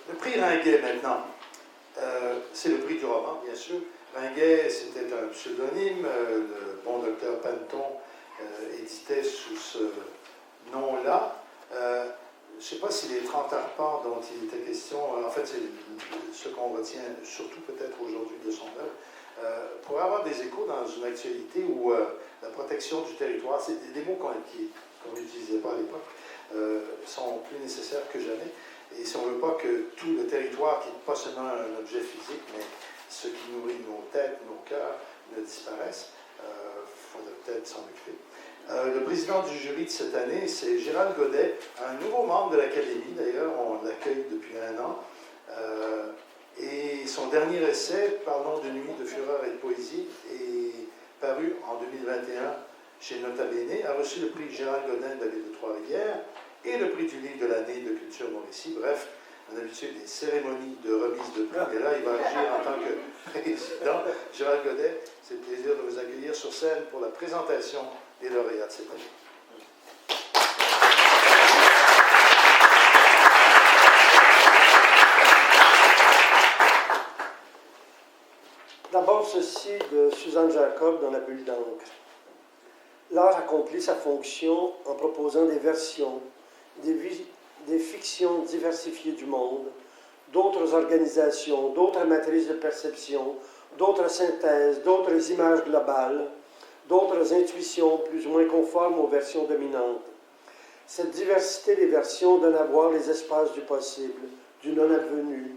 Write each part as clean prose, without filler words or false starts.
Le prix Ringuet, maintenant, c'est le prix du roman, bien sûr. Ringuet, c'était un pseudonyme. Le bon docteur Panton éditait sous ce nom-là. Je ne sais pas si les 30 arpents dont il était question, en fait, c'est ce qu'on retient surtout peut-être aujourd'hui de son œuvre, pourrait avoir des échos dans une actualité où la protection du territoire, c'est des mots qu'on n'utilisait pas à l'époque, sont plus nécessaires que jamais. Et si on ne veut pas que tout le territoire, qui n'est pas seulement un objet physique, mais ce qui nourrit nos têtes, nos cœurs, ne disparaisse, il faudrait peut-être s'en occuper. Le président du jury de cette année, c'est Gérald Godet, un nouveau membre de l'Académie, d'ailleurs, on l'accueille depuis 1 an. Et son dernier essai, Parlons de nuit, de fureur et de poésie, est paru en 2021 chez Nota Bene, a reçu le prix Gérald Godin de la ville de Trois-Rivières et le prix du livre de l'année de Culture Mauricie. Bref, on a l'habitude des cérémonies de remise de prix, et là, il va agir en tant que président. Gérald Godet, c'est le plaisir de vous accueillir sur scène pour la présentation des lauréats de cette année. D'abord, ceci de Suzanne Jacob dans La Bulle d'encre. L'art accomplit sa fonction en proposant des versions, des fictions diversifiées du monde, d'autres organisations, d'autres matrices de perception, d'autres synthèses, d'autres images globales, d'autres intuitions plus ou moins conformes aux versions dominantes. Cette diversité des versions donne à voir les espaces du possible, du non-advenu,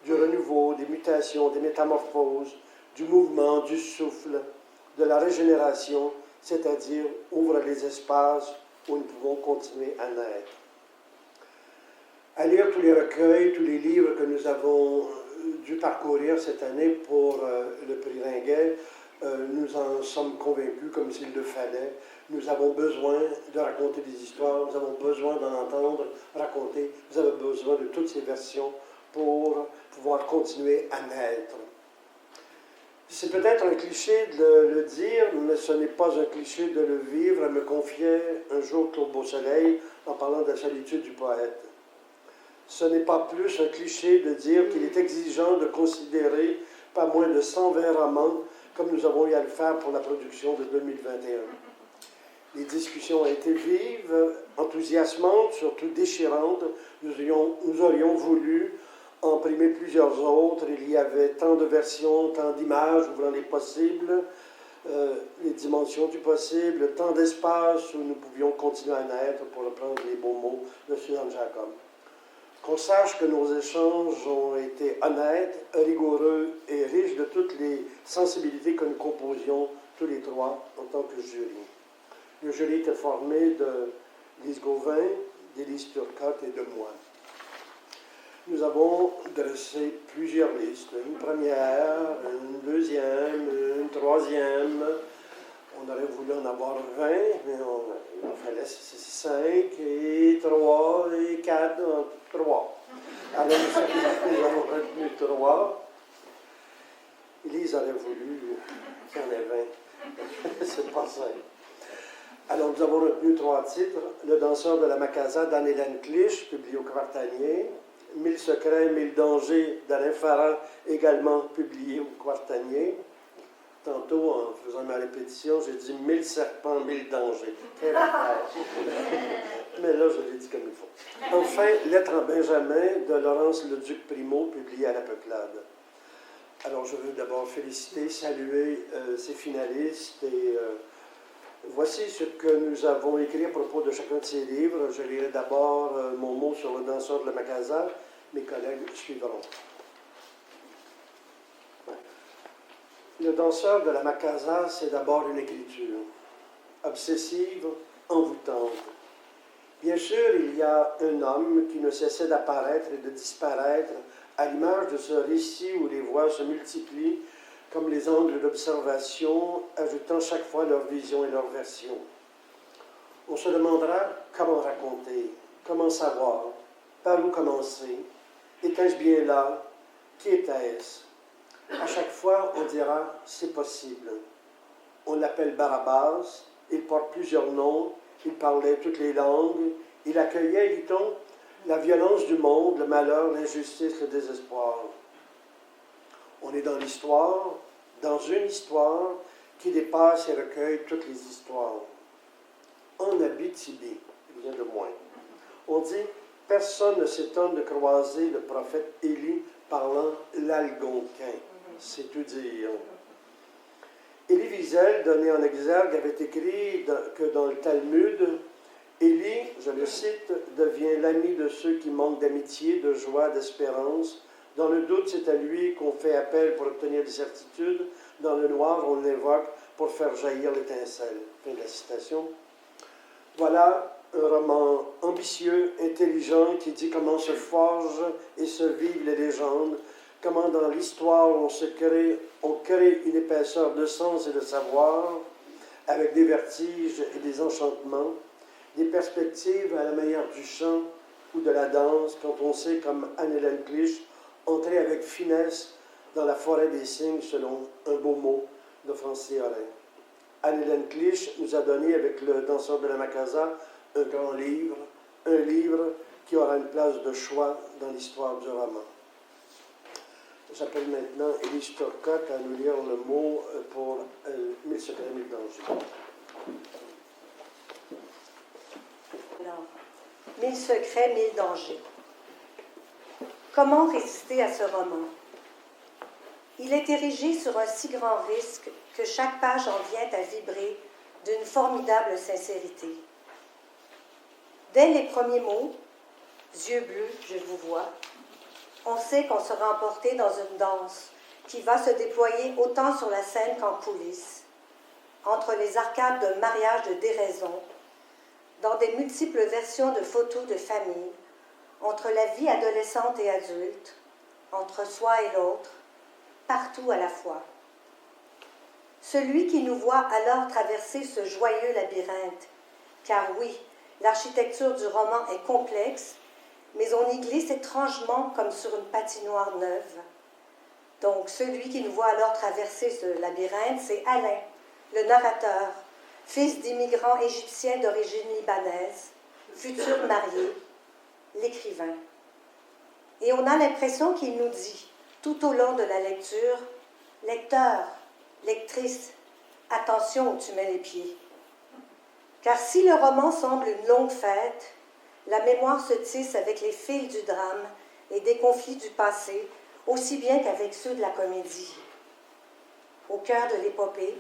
du renouveau, des mutations, des métamorphoses, du mouvement, du souffle, de la régénération, c'est-à-dire ouvre les espaces où nous pouvons continuer à naître. À lire tous les recueils, tous les livres que nous avons dû parcourir cette année pour le prix Ringuet, nous en sommes convaincus comme s'il le fallait. Nous avons besoin de raconter des histoires, nous avons besoin d'en entendre raconter, nous avons besoin de toutes ces versions pour pouvoir continuer à naître. C'est peut-être un cliché de le dire, mais ce n'est pas un cliché de le vivre, me confiait un jour Claude Beausoleil en parlant de la solitude du poète. Ce n'est pas plus un cliché de dire qu'il est exigeant de considérer pas moins de 120 romans comme nous avons eu à le faire pour la production de 2021. Les discussions ont été vives, enthousiasmantes, surtout déchirantes. Nous aurions voulu en imprimer plusieurs autres. Il y avait tant de versions, tant d'images ouvrant les possibles, les dimensions du possible, tant d'espace où nous pouvions continuer à naître, pour reprendre les beaux mots de Suzanne Jacob. Qu'on sache que nos échanges ont été honnêtes, rigoureux et riches de toutes les sensibilités que nous composions tous les trois en tant que jury. Le jury était formé de Lise Gauvin, d'Élise Turcotte et de moi. Nous avons dressé plusieurs listes, une première, une deuxième, une troisième. On aurait voulu en avoir 20, mais il en fallait 5 et 3 et 4, 3. Alors nous avons retenu 3. Élise aurait voulu qu'il y en ait 20. C'est pas simple. Alors nous avons retenu 3 titres. Le danseur de la Macasa d'Anne-Hélène Clich, publié au Quartanier. 1000 secrets, 1000 dangers d'Alain Farah, également publié au Quartanier. Tantôt, en faisant ma répétition, j'ai dit 1000 serpents, 1000 dangers. Quelle affaire! Mais là, je l'ai dit comme il faut. Enfin, Lettre en Benjamin de Laurence Leduc Primo, publié à la Peuplade. Alors, je veux d'abord féliciter, saluer ces finalistes et voici ce que nous avons écrit à propos de chacun de ces livres. Je lirai d'abord mon mot sur le danseur de la Macasa. Mes collègues suivront. Le danseur de la Macasa, c'est d'abord une écriture obsessive, envoûtante. Bien sûr, il y a un homme qui ne cessait d'apparaître et de disparaître à l'image de ce récit où les voix se multiplient comme les angles d'observation, ajoutant chaque fois leur vision et leur version. On se demandera comment raconter, comment savoir, par où commencer, était-ce bien là, qui était-ce? À chaque fois, on dira « c'est possible ». On l'appelle Barabbas, il porte plusieurs noms, il parlait toutes les langues, il accueillait, dit-on, la violence du monde, le malheur, l'injustice, le désespoir. On est dans l'histoire, dans une histoire qui dépasse et recueille toutes les histoires. En Abitibi, rien de moins. On dit, personne ne s'étonne de croiser le prophète Élie parlant l'algonquin. C'est tout dire. Élie Wiesel, donné en exergue, avait écrit que dans le Talmud, Élie, je le cite, devient l'ami de ceux qui manquent d'amitié, de joie, d'espérance. Dans le doute, c'est à lui qu'on fait appel pour obtenir des certitudes. Dans le noir, on l'invoque pour faire jaillir l'étincelle. Fin de la citation. Voilà un roman ambitieux, intelligent, qui dit comment se forgent et se vivent les légendes, comment dans l'histoire on crée une épaisseur de sens et de savoir, avec des vertiges et des enchantements, des perspectives à la manière du chant ou de la danse, quand on sait, comme Anne-Hélène Clich, entrer avec finesse dans la forêt des cygnes, selon un beau mot de Francis Horin. Anne-Hélène Clich nous a donné, avec le Danseur de la Macasa, un grand livre, un livre qui aura une place de choix dans l'histoire du roman. J'appelle maintenant Élise Turcotte à nous lire le mot pour 1000 secrets, 1000 dangers. Alors, 1000 secrets, 1000 dangers. Comment résister à ce roman? Il est érigé sur un si grand risque que chaque page en vient à vibrer d'une formidable sincérité. Dès les premiers mots, yeux bleus, je vous vois, on sait qu'on sera emporté dans une danse qui va se déployer autant sur la scène qu'en coulisses, entre les arcades d'un mariage de déraison, dans des multiples versions de photos de famille, entre la vie adolescente et adulte, entre soi et l'autre, partout à la fois. Celui qui nous voit alors traverser ce joyeux labyrinthe, car oui, l'architecture du roman est complexe, mais on y glisse étrangement comme sur une patinoire neuve. Donc, celui qui nous voit alors traverser ce labyrinthe, c'est Alain, le narrateur, fils d'immigrants égyptiens d'origine libanaise, futur marié, l'écrivain. Et on a l'impression qu'il nous dit, tout au long de la lecture, « Lecteur, lectrice, attention où tu mets les pieds. » Car si le roman semble une longue fête, la mémoire se tisse avec les fils du drame et des conflits du passé, aussi bien qu'avec ceux de la comédie. Au cœur de l'épopée,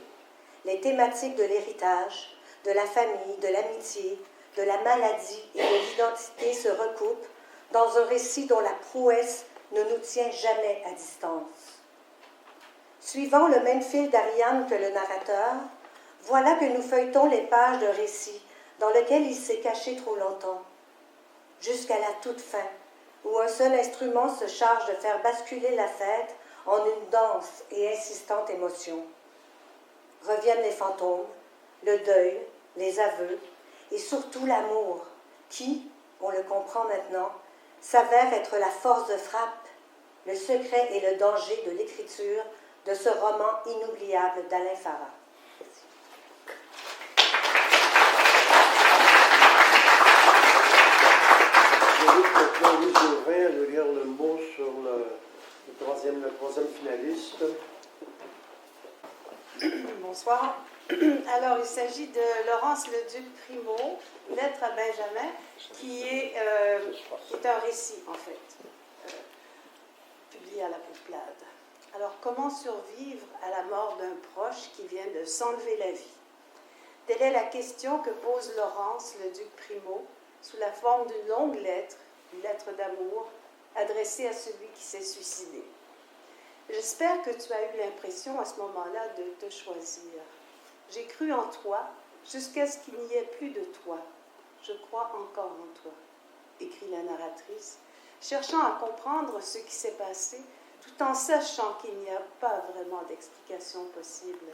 les thématiques de l'héritage, de la famille, de l'amitié, de la maladie et de l'identité se recoupent dans un récit dont la prouesse ne nous tient jamais à distance. Suivant le même fil d'Ariane que le narrateur, voilà que nous feuilletons les pages d'un récit dans lequel il s'est caché trop longtemps, jusqu'à la toute fin, où un seul instrument se charge de faire basculer la fête en une dense et insistante émotion. Reviennent les fantômes, le deuil, les aveux, et surtout l'amour, qui, on le comprend maintenant, s'avère être la force de frappe, le secret et le danger de l'écriture de ce roman inoubliable d'Alain Farah. J'invite maintenant Louis Jouvin à nous lire le mot sur le troisième finaliste. Bonsoir. Alors, il s'agit de Laurence Leduc-Primo, Lettre à Benjamin, qui est un récit, en fait, publié à la Peuplade. Alors, comment survivre à la mort d'un proche qui vient de s'enlever la vie? Telle est la question que pose Laurence Leduc-Primo sous la forme d'une longue lettre, une lettre d'amour, adressée à celui qui s'est suicidé. J'espère que tu as eu l'impression à ce moment-là de te choisir. J'ai cru en toi jusqu'à ce qu'il n'y ait plus de toi. Je crois encore en toi, écrit la narratrice, cherchant à comprendre ce qui s'est passé, tout en sachant qu'il n'y a pas vraiment d'explication possible.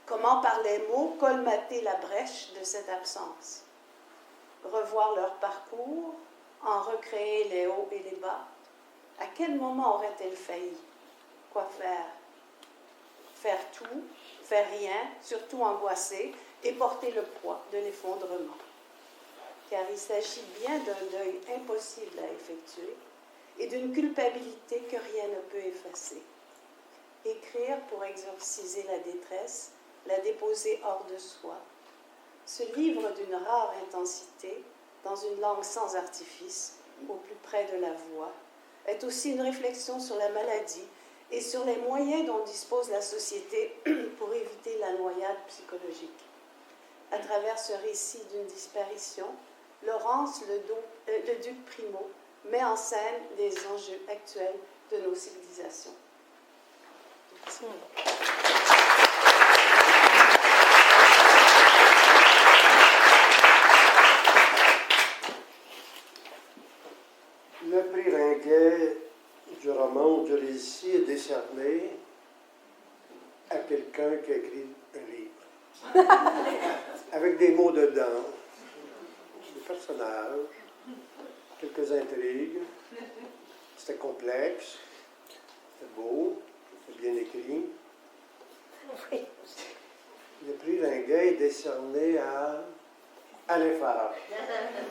Comment, par les mots, colmater la brèche de cette absence? Revoir leur parcours, en recréer les hauts et les bas? À quel moment aurait-elle failli? Quoi faire? Faire tout, faire rien, surtout angoisser, et porter le poids de l'effondrement. car il s'agit bien d'un deuil impossible à effectuer et d'une culpabilité que rien ne peut effacer. Écrire pour exorciser la détresse, la déposer hors de soi. Ce livre d'une rare intensité, dans une langue sans artifice, au plus près de la voix, est aussi une réflexion sur la maladie et sur les moyens dont dispose la société pour éviter la noyade psychologique. À travers ce récit d'une disparition, Laurence Leduc Primo met en scène les enjeux actuels de nos civilisations. Merci. Le prix Ringuet du roman ou du récit est décerné à quelqu'un qui a écrit un livre. Avec des mots dedans, des personnages, quelques intrigues. C'était complexe, c'était beau, c'était bien écrit. Oui. Le prix Ringuet est décerné à Alain Farah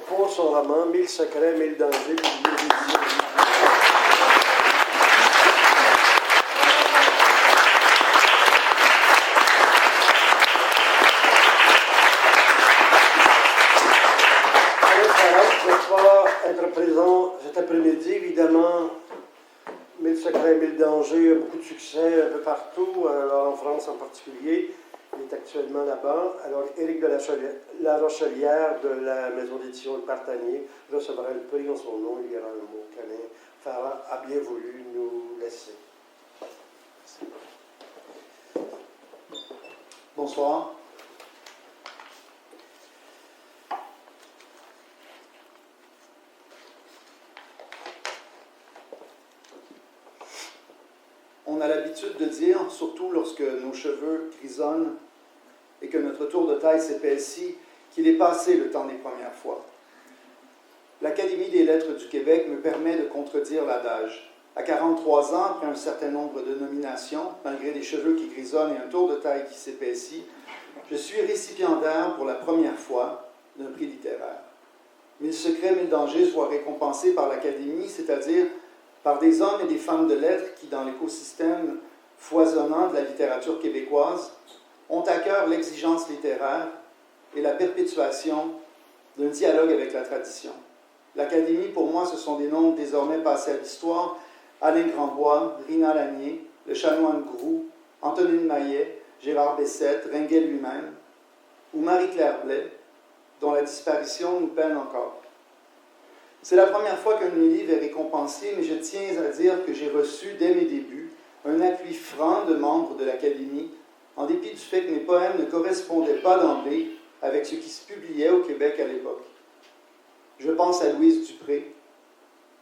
pour son roman 1000 secrets, 1000 dangers, publié aux éditions. Alain Farah ne pouvait pas être présent cet après-midi, évidemment. 1000 secrets, 1000 dangers, beaucoup de succès un peu partout, alors en France en particulier. Il est actuellement là-bas. Alors, Éric de la Rochelière de la maison d'édition Le Partanier recevra le prix en son nom. Il y aura un mot qu'Alain Farah a bien voulu nous laisser. Bonsoir. On a l'habitude de dire, surtout lorsque nos cheveux grisonnent et que notre tour de taille s'épaissit, qu'il est passé le temps des premières fois. L'Académie des lettres du Québec me permet de contredire l'adage. À 43 ans, après un certain nombre de nominations, malgré des cheveux qui grisonnent et un tour de taille qui s'épaissit, je suis récipiendaire pour la première fois d'un prix littéraire. 1000 secrets, 1000 dangers soient récompensés par l'Académie, c'est-à-dire par des hommes et des femmes de lettres qui, dans l'écosystème foisonnant de la littérature québécoise, ont à cœur l'exigence littéraire et la perpétuation d'un dialogue avec la tradition. L'Académie, pour moi, ce sont des noms désormais passés à l'histoire. Alain Grandbois, Rina Lanier, le chanoine Groux, Antonine Maillet, Gérard Bessette, Ringuet lui-même, ou Marie-Claire Blais, dont la disparition nous peine encore. C'est la première fois qu'un de mes livres est récompensé, mais je tiens à dire que j'ai reçu, dès mes débuts, un appui franc de membres de l'Académie, en dépit du fait que mes poèmes ne correspondaient pas d'emblée avec ce qui se publiait au Québec à l'époque. Je pense à Louise Dupré,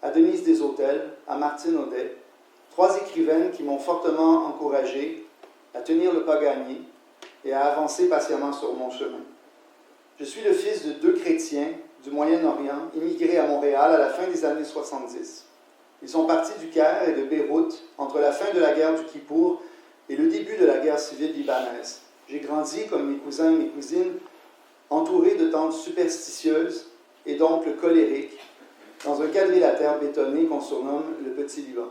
à Denise Desautels, à Martine Audet, trois écrivaines qui m'ont fortement encouragé à tenir le pas gagné et à avancer patiemment sur mon chemin. Je suis le fils de deux chrétiens du Moyen-Orient, immigrés à Montréal à la fin des années 70. Ils sont partis du Caire et de Beyrouth entre la fin de la guerre du Kippour et le début de la guerre civile libanaise. J'ai grandi, comme mes cousins et mes cousines, entouré de tantes superstitieuses et d'oncles colériques, dans un quadrilatère bétonné qu'on surnomme le Petit Liban.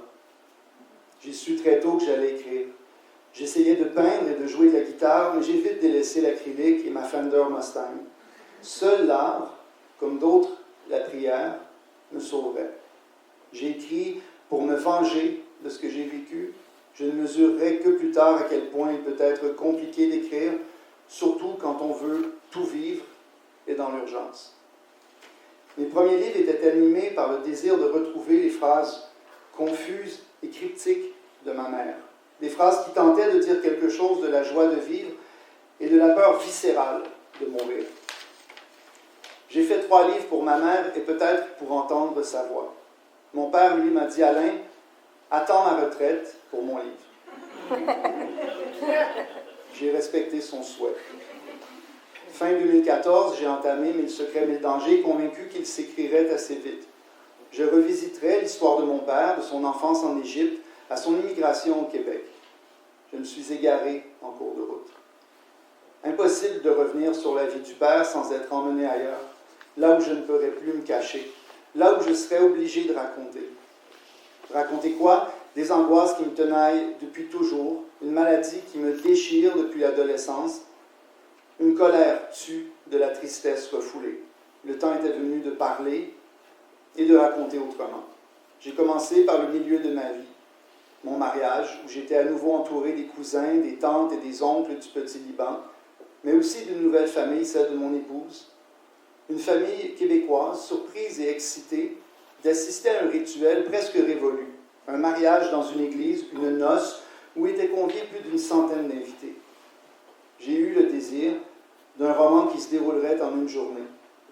J'ai su très tôt que j'allais écrire. J'essayais de peindre et de jouer de la guitare, mais j'ai vite délaissé l'acrylique et ma Fender Mustang. Seul l'art, comme d'autres la prière, me sauverait. J'ai écrit pour me venger de ce que j'ai vécu. Je ne mesurerai que plus tard à quel point il peut être compliqué d'écrire, surtout quand on veut tout vivre et dans l'urgence. Mes premiers livres étaient animés par le désir de retrouver les phrases confuses et cryptiques de ma mère. Des phrases qui tentaient de dire quelque chose de la joie de vivre et de la peur viscérale de mourir. J'ai fait 3 livres pour ma mère et peut-être pour entendre sa voix. Mon père, lui, m'a dit « Alain, attends ma retraite pour mon livre. » J'ai respecté son souhait. Fin 2014, j'ai entamé 1000 secrets, 1000 dangers, convaincu qu'il s'écrirait assez vite. Je revisiterai l'histoire de mon père, de son enfance en Égypte, à son immigration au Québec. Je me suis égaré en cours de route. Impossible de revenir sur la vie du père sans être emmené ailleurs. là où je ne pourrais plus me cacher, là où je serais obligé de raconter. Raconter quoi? Des angoisses qui me tenaillent depuis toujours, une maladie qui me déchire depuis l'adolescence, une colère tue de la tristesse refoulée. Le temps était venu de parler et de raconter autrement. J'ai commencé par le milieu de ma vie, mon mariage, où j'étais à nouveau entouré des cousins, des tantes et des oncles du petit Liban, mais aussi d'une nouvelle famille, celle de mon épouse. Une famille québécoise, surprise et excitée, d'assister à un rituel presque révolu, un mariage dans une église, une noce, où étaient conviés plus d'une centaine d'invités. J'ai eu le désir d'un roman qui se déroulerait en une journée,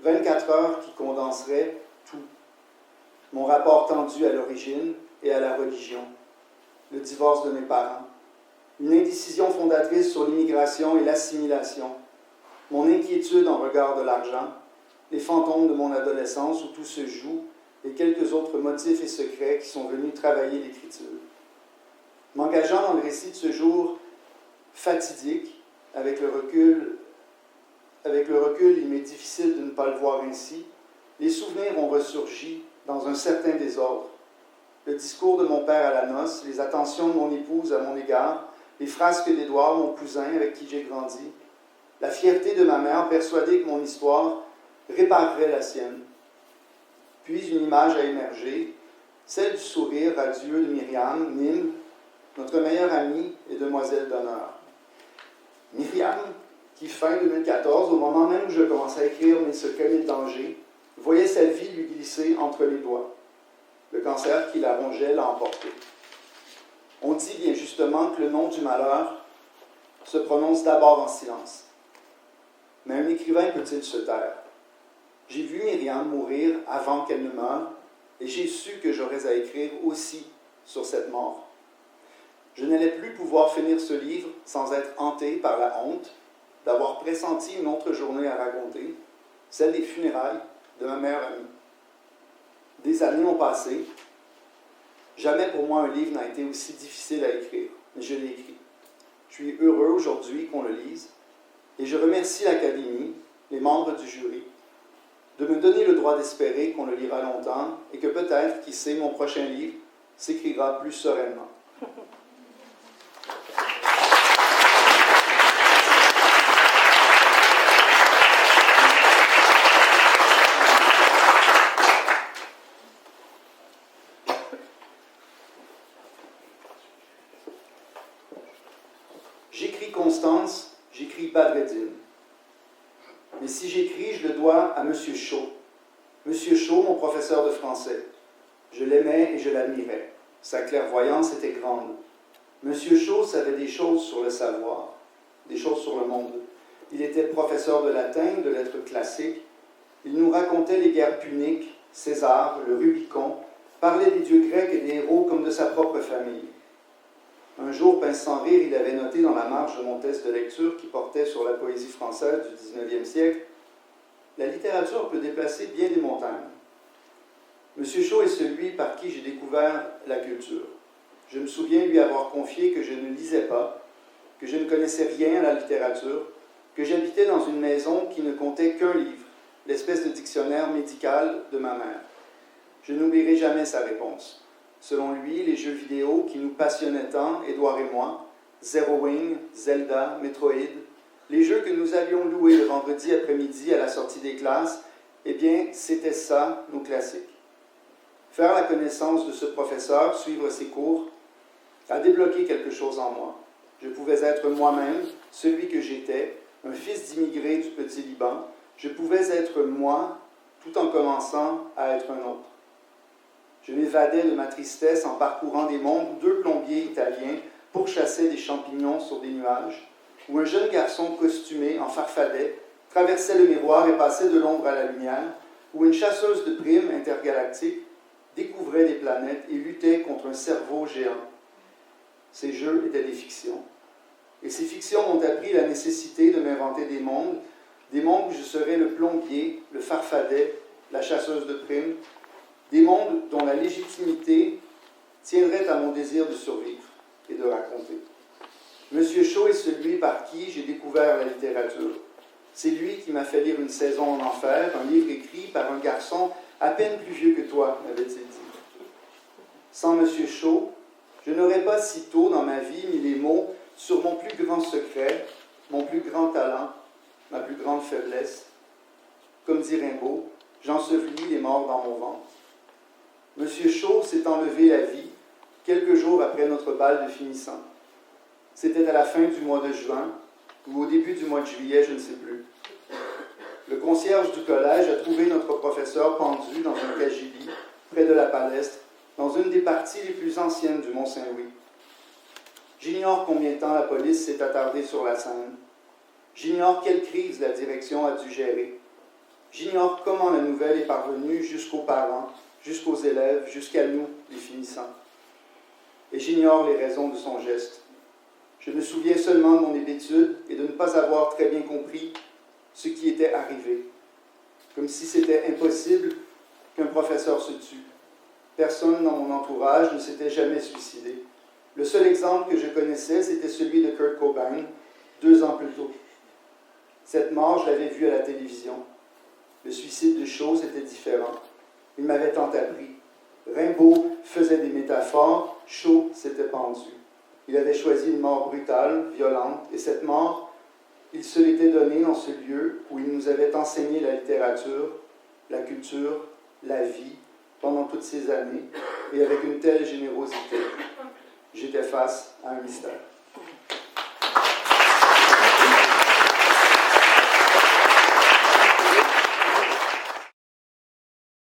24 heures qui condenseraient tout. Mon rapport tendu à l'origine et à la religion, le divorce de mes parents, une indécision fondatrice sur l'immigration et l'assimilation, mon inquiétude en regard de l'argent, les fantômes de mon adolescence où tout se joue et quelques autres motifs et secrets qui sont venus travailler l'écriture. M'engageant dans le récit de ce jour fatidique, avec le recul, il m'est difficile de ne pas le voir ainsi, les souvenirs ont ressurgi dans un certain désordre. Le discours de mon père à la noce, les attentions de mon épouse à mon égard, les frasques d'Édouard, mon cousin avec qui j'ai grandi, la fierté de ma mère persuadée que mon histoire réparerait la sienne. Puis une image a émergé, celle du sourire radieux de Myriam, Nîmes, notre meilleure amie et demoiselle d'honneur. Myriam, qui fin 2014, au moment même où je commençais à écrire mes secrets et dangers, voyait sa vie lui glisser entre les doigts. Le cancer qui la rongeait l'a emporté. On dit bien justement que le nom du malheur se prononce d'abord en silence. Mais un écrivain peut-il se taire? J'ai vu Myriam mourir avant qu'elle ne meure, et j'ai su que j'aurais à écrire aussi sur cette mort. Je n'allais plus pouvoir finir ce livre sans être hanté par la honte d'avoir pressenti une autre journée à raconter, celle des funérailles de ma meilleure amie. Des années ont passé. Jamais pour moi un livre n'a été aussi difficile à écrire, mais je l'ai écrit. Je suis heureux aujourd'hui qu'on le lise, et je remercie l'Académie, les membres du jury, de me donner le droit d'espérer qu'on le lira longtemps et que peut-être, qui sait, mon prochain livre s'écrira plus sereinement. J'écris Constance, j'écris Badreddin. Mais si j'écris, je le dois à M. Chaud. M. Chaud, mon professeur de français. Je l'aimais et je l'admirais. Sa clairvoyance était grande. M. Chaud savait des choses sur le savoir, des choses sur le monde. Il était professeur de latin, de lettres classiques. Il nous racontait les guerres puniques, César, le Rubicon, parlait des dieux grecs et des héros comme de sa propre famille. Un jour, pince sans rire, il avait noté dans la marge de mon test de lecture qui portait sur la poésie française du 19e siècle « La littérature peut déplacer bien des montagnes. » M. Chaud est celui par qui j'ai découvert la culture. Je me souviens lui avoir confié que je ne lisais pas, que je ne connaissais rien à la littérature, que j'habitais dans une maison qui ne comptait qu'un livre, l'espèce de dictionnaire médical de ma mère. Je n'oublierai jamais sa réponse. Selon lui, les jeux vidéo qui nous passionnaient tant, Édouard et moi, Zero Wing, Zelda, Metroid, les jeux que nous allions louer le vendredi après-midi à la sortie des classes, eh bien, c'était ça, nos classiques. Faire la connaissance de ce professeur, suivre ses cours, a débloqué quelque chose en moi. Je pouvais être moi-même, celui que j'étais, un fils d'immigré du petit Liban. Je pouvais être moi, tout en commençant à être un autre. Je m'évadais de ma tristesse en parcourant des mondes où deux plombiers italiens pourchassaient des champignons sur des nuages, où un jeune garçon costumé en farfadet traversait le miroir et passait de l'ombre à la lumière, où une chasseuse de primes intergalactique découvrait des planètes et luttait contre un cerveau géant. Ces jeux étaient des fictions. Et ces fictions m'ont appris la nécessité de m'inventer des mondes où je serais le plombier, le farfadet, la chasseuse de primes, des mondes dont la légitimité tiendrait à mon désir de survivre et de raconter. M. Chaud est celui par qui j'ai découvert la littérature. C'est lui qui m'a fait lire Une saison en enfer, un livre écrit par un garçon à peine plus vieux que toi, m'avait-il dit. Sans M. Shaw, je n'aurais pas si tôt dans ma vie mis les mots sur mon plus grand secret, mon plus grand talent, ma plus grande faiblesse. Comme dit Rimbaud, j'ensevelis les morts dans mon ventre. M. Shaw s'est enlevé la vie quelques jours après notre bal de finissant. C'était à la fin du mois de juin ou au début du mois de juillet, je ne sais plus. Le concierge du collège a trouvé notre professeur pendu dans un cagibi près de la palestre, dans une des parties les plus anciennes du Mont-Saint-Louis. J'ignore combien de temps la police s'est attardée sur la scène. J'ignore quelle crise la direction a dû gérer. J'ignore comment la nouvelle est parvenue jusqu'aux parents, jusqu'aux élèves, jusqu'à nous, les finissants. Et j'ignore les raisons de son geste. Je me souviens seulement de mon hébétude et de ne pas avoir très bien compris ce qui était arrivé. Comme si c'était impossible qu'un professeur se tue. Personne dans mon entourage ne s'était jamais suicidé. Le seul exemple que je connaissais, c'était celui de Kurt Cobain, 2 ans plus tôt. Cette mort, je l'avais vue à la télévision. Le suicide de Shaw était différent. Il m'avait tant appris. Rimbaud faisait des métaphores, Shaw s'était pendu. Il avait choisi une mort brutale, violente, et cette mort, il se l'était donnée dans ce lieu où il nous avait enseigné la littérature, la culture, la vie, pendant toutes ces années, et avec une telle générosité. J'étais face à un mystère.